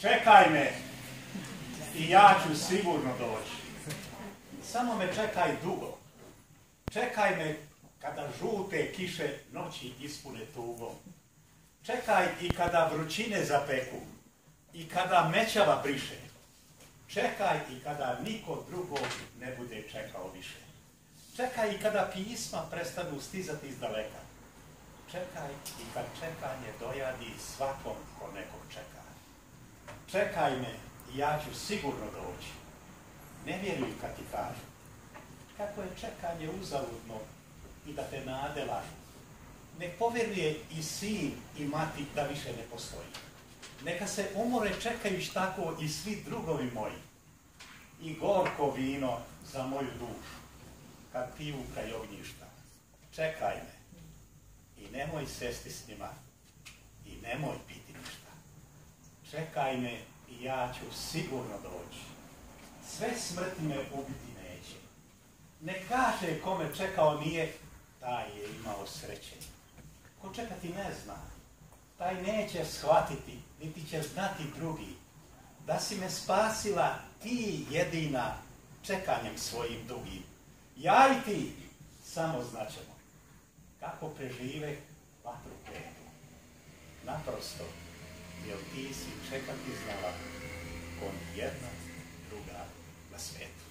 čekaj me i ja ću sigurno doći. Samo me čekaj dugo. Čekaj me kada žute kiše noći ispune tugom. Čekaj i kada vrućine zapeku i kada mećava briše. Čekaj i kada niko drugog ne bude čekao više. Čekaj i kada pisma prestanu stizati iz daleka. Čekaj i kad čekanje dojadi svakom ko nekog čeka. Čekaj me i ja ću sigurno doći. Ne vjeruj kad ti kažu kako je čekanje uzaludno i da te nade lažu. Nek povjeruje i sin i mati da više ne postoji. Neka se umore čekajući tako i svi drugovi moji. I gorko vino za moju dušu, kad piju kraj ognjišta. Čekaj me i nemoj sesti s njima i nemoj piti ništa. Čekaj me i ja ću sigurno doći. Sve smrti me ubiti neće. Ne kaže kome čekao nije, taj je imao sreće. Ko čekati ne zna, taj neće shvatiti, niti će znati drugi, da si me spasila ti jedina čekanjem svojim dugim. Ja i ti samo znaćemo kako prežive vatru petu. Naprosto, jer ti si čekati znala ko ni jedna druga na svijetu.